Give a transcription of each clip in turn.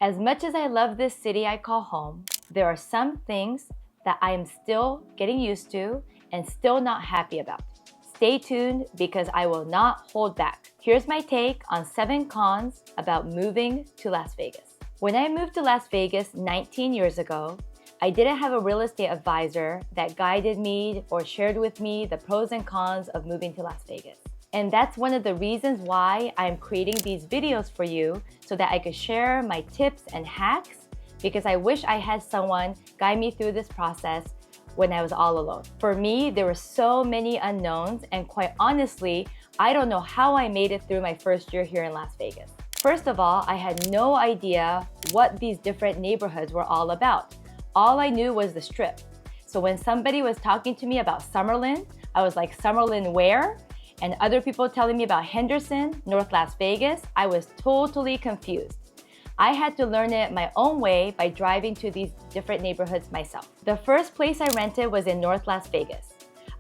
As much as I love this city I call home, there are some things that I am still getting used to and still not happy about. Stay tuned because I will not hold back. Here's my take on 7 cons about moving to Las Vegas. When I moved to Las Vegas 19 years ago, I didn't have a real estate advisor that guided me or shared with me the pros and cons of moving to Las Vegas. And that's one of the reasons why I'm creating these videos for you so that I could share my tips and hacks, because I wish I had someone guide me through this process when I was all alone. For me, there were so many unknowns, and quite honestly, I don't know how I made it through my first year here in Las Vegas. First of all, I had no idea what these different neighborhoods were all about. All I knew was the Strip. So when somebody was talking to me about Summerlin, I was like, Summerlin where? And other people telling me about Henderson, North Las Vegas, I was totally confused. I had to learn it my own way by driving to these different neighborhoods myself. The first place I rented was in North Las Vegas.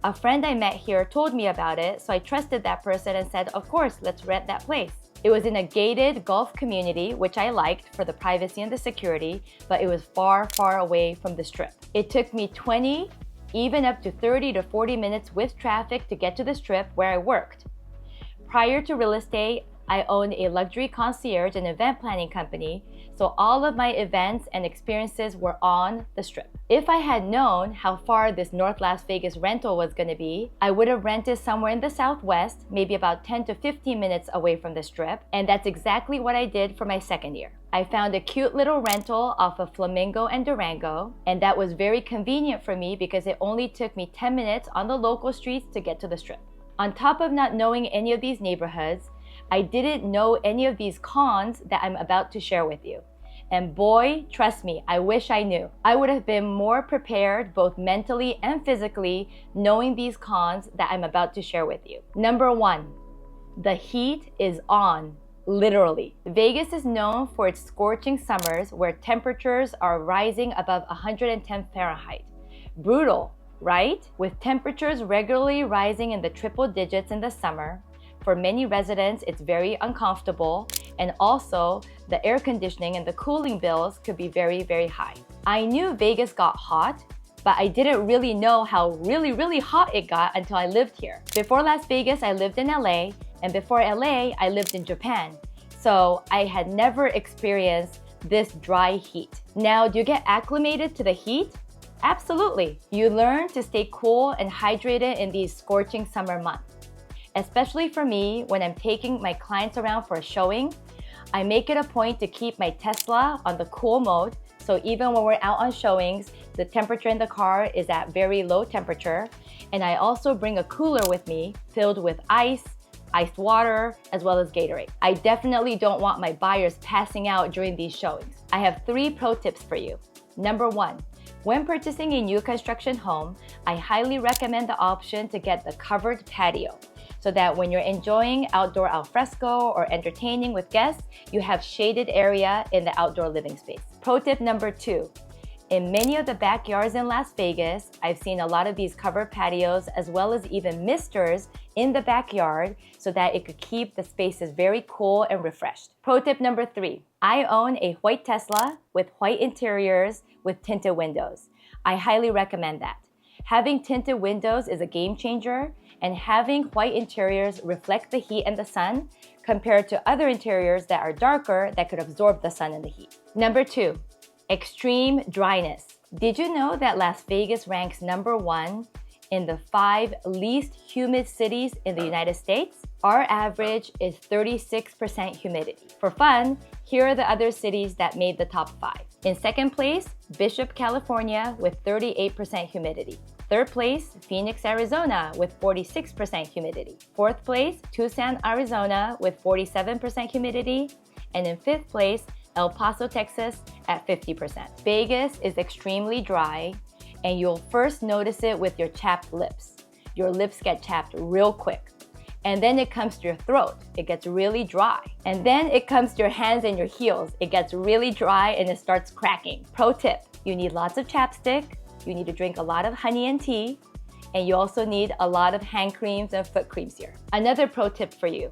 A friend I met here told me about it, so I trusted that person and said, of course, let's rent that place. It was in a gated golf community, which I liked for the privacy and the security, but it was far, far away from the Strip. It took me 20, even up to 30 to 40 minutes with traffic to get to the Strip where I worked. Prior to real estate, I owned a luxury concierge and event planning company, so all of my events and experiences were on the Strip. If I had known how far this North Las Vegas rental was going to be, I would have rented somewhere in the Southwest, maybe about 10 to 15 minutes away from the Strip, and that's exactly what I did for my second year. I found a cute little rental off of Flamingo and Durango, and that was very convenient for me because it only took me 10 minutes on the local streets to get to the Strip. On top of not knowing any of these neighborhoods, I didn't know any of these cons that I'm about to share with you. And boy, trust me, I wish I knew. I would have been more prepared both mentally and physically knowing these cons that I'm about to share with you. Number 1, the heat is on, literally. Vegas is known for its scorching summers where temperatures are rising above 110 Fahrenheit. Brutal, right? With temperatures regularly rising in the triple digits in the summer, for many residents, it's very uncomfortable, and also the air conditioning and the cooling bills could be very, very high. I knew Vegas got hot, but I didn't really know how really, really hot it got until I lived here. Before Las Vegas, I lived in LA, and before LA, I lived in Japan. So I had never experienced this dry heat. Now, do you get acclimated to the heat? Absolutely. You learn to stay cool and hydrated in these scorching summer months. Especially for me, when I'm taking my clients around for a showing, I make it a point to keep my Tesla on the cool mode. So even when we're out on showings, the temperature in the car is at very low temperature. And I also bring a cooler with me filled with iced water, as well as Gatorade. I definitely don't want my buyers passing out during these showings. I have 3 pro tips for you. Number 1, when purchasing a new construction home, I highly recommend the option to get the covered patio, so that when you're enjoying outdoor alfresco or entertaining with guests, you have shaded area in the outdoor living space. Pro tip number 2, in many of the backyards in Las Vegas, I've seen a lot of these covered patios as well as even misters in the backyard so that it could keep the spaces very cool and refreshed. Pro tip number 3, I own a white Tesla with white interiors with tinted windows. I highly recommend that. Having tinted windows is a game changer, and having white interiors reflect the heat and the sun compared to other interiors that are darker that could absorb the sun and the heat. Number 2, extreme dryness. Did you know that Las Vegas ranks number 1 in the 5 least humid cities in the United States? Our average is 36% humidity. For fun, here are the other cities that made the top 5. In second place, Bishop, California with 38% humidity. Third place, Phoenix, Arizona with 46% humidity. Fourth place, Tucson, Arizona with 47% humidity. And in fifth place, El Paso, Texas at 50%. Vegas is extremely dry, and you'll first notice it with your chapped lips. Your lips get chapped real quick. And then it comes to your throat. It gets really dry. And then it comes to your hands and your heels. It gets really dry and it starts cracking. Pro tip, you need lots of chapstick. You need to drink a lot of honey and tea. And you also need a lot of hand creams and foot creams here. Another pro tip for you.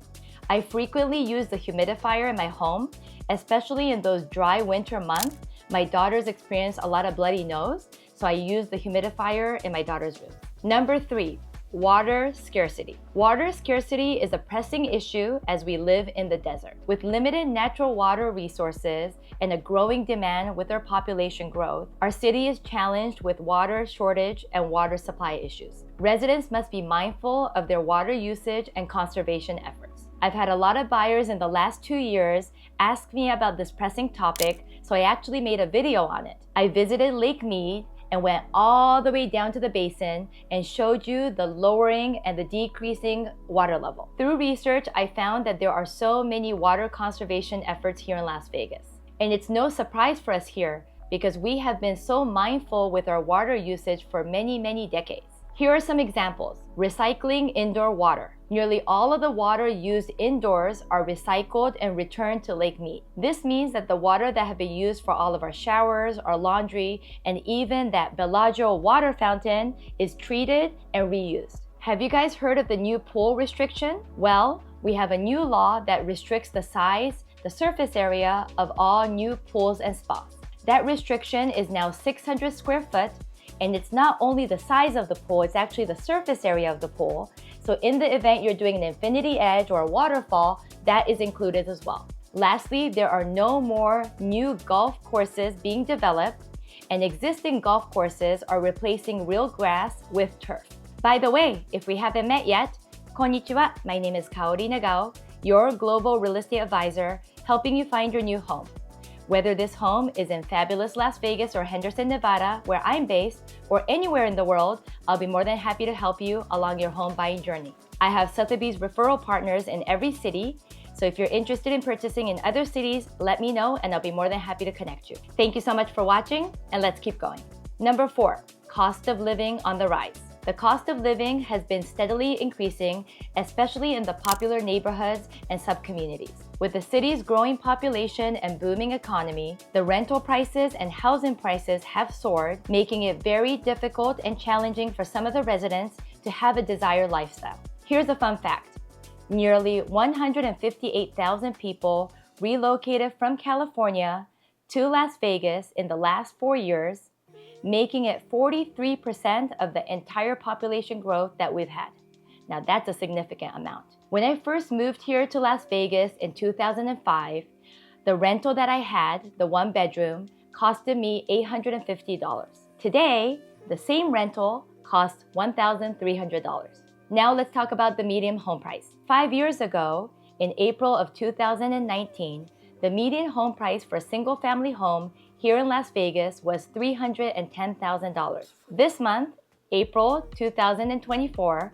I frequently use the humidifier in my home, especially in those dry winter months. My daughters experience a lot of bloody nose, so I use the humidifier in my daughter's room. Number 3, water scarcity. Water scarcity is a pressing issue as we live in the desert. With limited natural water resources and a growing demand with our population growth, our city is challenged with water shortage and water supply issues. Residents must be mindful of their water usage and conservation efforts. I've had a lot of buyers in the last 2 years ask me about this pressing topic, so I actually made a video on it. I visited Lake Mead and went all the way down to the basin and showed you the lowering and the decreasing water level. Through research, I found that there are so many water conservation efforts here in Las Vegas. And it's no surprise for us here because we have been so mindful with our water usage for many, many decades. Here are some examples. Recycling indoor water. Nearly all of the water used indoors are recycled and returned to Lake Mead. This means that the water that have been used for all of our showers, our laundry, and even that Bellagio water fountain is treated and reused. Have you guys heard of the new pool restriction? Well, we have a new law that restricts the size, the surface area of all new pools and spas. That restriction is now 600 square foot, and it's not only the size of the pool, it's actually the surface area of the pool. So in the event you're doing an infinity edge or a waterfall, that is included as well. Lastly, there are no more new golf courses being developed, and existing golf courses are replacing real grass with turf. By the way, if we haven't met yet, konnichiwa, my name is Kaori Nagao, your global real estate advisor, helping you find your new home. Whether this home is in fabulous Las Vegas or Henderson, Nevada, where I'm based, or anywhere in the world, I'll be more than happy to help you along your home buying journey. I have Sotheby's referral partners in every city, so if you're interested in purchasing in other cities, let me know and I'll be more than happy to connect you. Thank you so much for watching, and let's keep going. Number 4, cost of living on the rise. The cost of living has been steadily increasing, especially in the popular neighborhoods and sub-communities. With the city's growing population and booming economy, the rental prices and housing prices have soared, making it very difficult and challenging for some of the residents to have a desired lifestyle. Here's a fun fact. Nearly 158,000 people relocated from California to Las Vegas in the last 4 years, making it 43% of the entire population growth that we've had. Now that's a significant amount. When I first moved here to Las Vegas in 2005, the rental that I had, the 1 bedroom, costed me $850. Today, the same rental costs $1,300. Now let's talk about the median home price. 5 years ago, in April of 2019, the median home price for a single-family home here in Las Vegas was $310,000. This month, April 2024,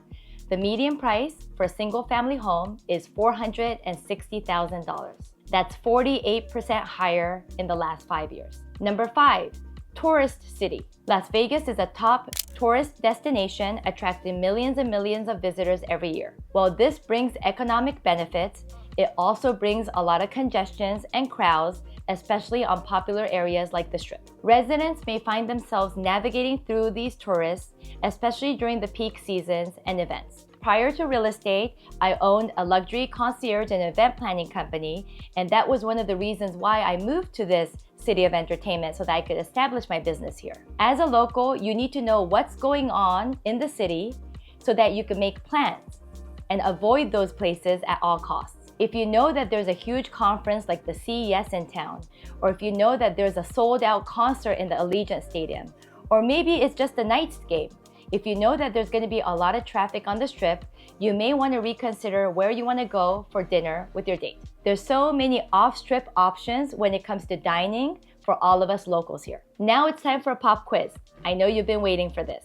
the median price for a single-family home is $460,000. That's 48% higher in the last 5 years. Number 5, tourist city. Las Vegas is a top tourist destination attracting millions and millions of visitors every year. While this brings economic benefits, it also brings a lot of congestions and crowds, especially on popular areas like the Strip. Residents may find themselves navigating through these tourists, especially during the peak seasons and events. Prior to real estate, I owned a luxury concierge and event planning company, and that was one of the reasons why I moved to this city of entertainment so that I could establish my business here. As a local, you need to know what's going on in the city so that you can make plans and avoid those places at all costs. If you know that there's a huge conference like the CES in town, or if you know that there's a sold-out concert in the Allegiant Stadium, or maybe it's just a night's game, if you know that there's going to be a lot of traffic on the Strip, you may want to reconsider where you want to go for dinner with your date. There's so many off-Strip options when it comes to dining for all of us locals here. Now it's time for a pop quiz. I know you've been waiting for this.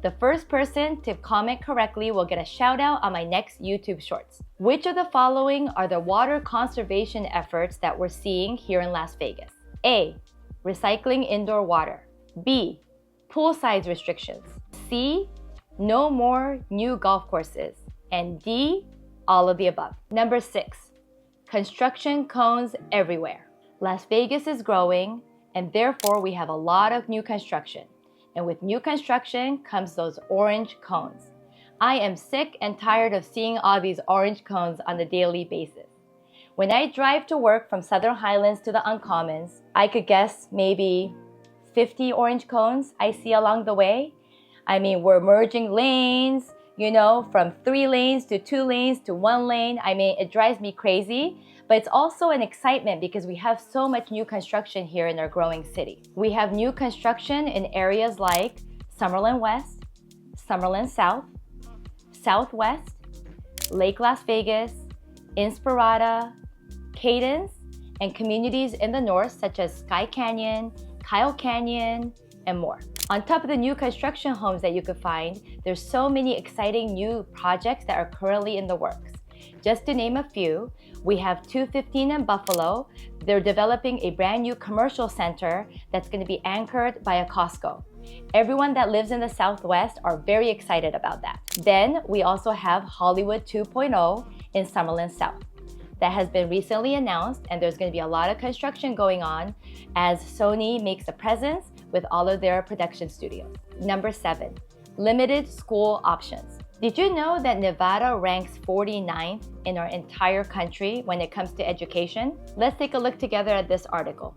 The first person to comment correctly will get a shout out on my next YouTube Shorts. Which of the following are the water conservation efforts that we're seeing here in Las Vegas? A, recycling indoor water. B, pool size restrictions. C, no more new golf courses. And D, all of the above. Number 6, construction cones everywhere. Las Vegas is growing, and therefore we have a lot of new construction. And with new construction comes those orange cones. I am sick and tired of seeing all these orange cones on a daily basis. When I drive to work from Southern Highlands to the Uncommons, I could guess maybe 50 orange cones I see along the way. I mean, we're merging lanes, from 3 lanes to 2 lanes to 1 lane. I mean, it drives me crazy, but it's also an excitement because we have so much new construction here in our growing city. We have new construction in areas like Summerlin West, Summerlin South, Southwest, Lake Las Vegas, Inspirada, Cadence, and communities in the north such as Sky Canyon, Kyle Canyon, and more. On top of the new construction homes that you could find, there's so many exciting new projects that are currently in the works. Just to name a few, we have 215 in Buffalo. They're developing a brand new commercial center that's going to be anchored by a Costco. Everyone that lives in the Southwest are very excited about that. Then we also have Hollywood 2.0 in Summerlin South. That has been recently announced, and there's going to be a lot of construction going on as Sony makes a presence with all of their production studios. Number 7, limited school options. Did you know that Nevada ranks 49th in our entire country when it comes to education? Let's take a look together at this article.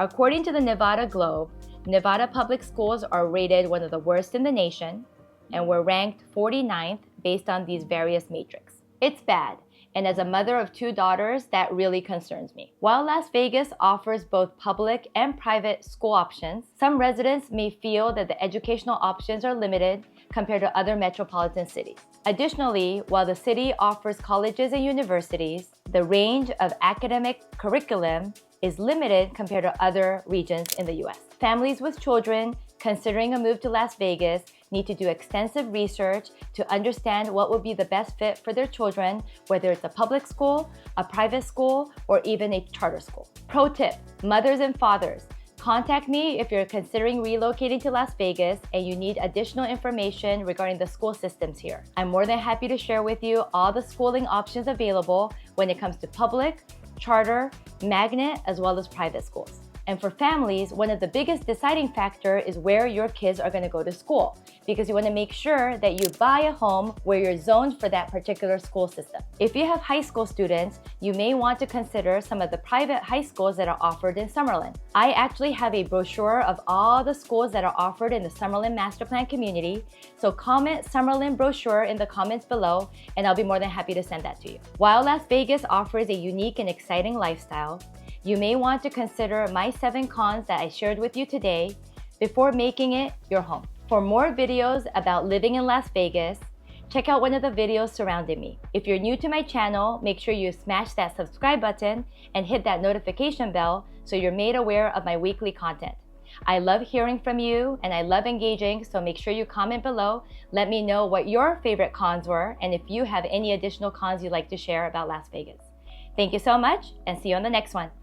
According to the Nevada Globe, Nevada public schools are rated one of the worst in the nation, and we're ranked 49th based on these various metrics. It's bad. And as a mother of 2 daughters, that really concerns me. While Las Vegas offers both public and private school options, some residents may feel that the educational options are limited compared to other metropolitan cities. Additionally, while the city offers colleges and universities, the range of academic curriculum is limited compared to other regions in the US. Families with children considering a move to Las Vegas need to do extensive research to understand what would be the best fit for their children, whether it's a public school, a private school, or even a charter school. Pro tip, mothers and fathers, contact me if you're considering relocating to Las Vegas and you need additional information regarding the school systems here. I'm more than happy to share with you all the schooling options available when it comes to public, charter, magnet, as well as private schools. And for families, one of the biggest deciding factor is where your kids are going to go to school, because you want to make sure that you buy a home where you're zoned for that particular school system. If you have high school students, you may want to consider some of the private high schools that are offered in Summerlin. I actually have a brochure of all the schools that are offered in the Summerlin Master Plan community, so comment Summerlin brochure in the comments below, and I'll be more than happy to send that to you. While Las Vegas offers a unique and exciting lifestyle, you may want to consider my 7 cons that I shared with you today before making it your home. For more videos about living in Las Vegas, check out one of the videos surrounding me. If you're new to my channel, make sure you smash that subscribe button and hit that notification bell so you're made aware of my weekly content. I love hearing from you and I love engaging, so make sure you comment below. Let me know what your favorite cons were and if you have any additional cons you'd like to share about Las Vegas. Thank you so much and see you on the next one.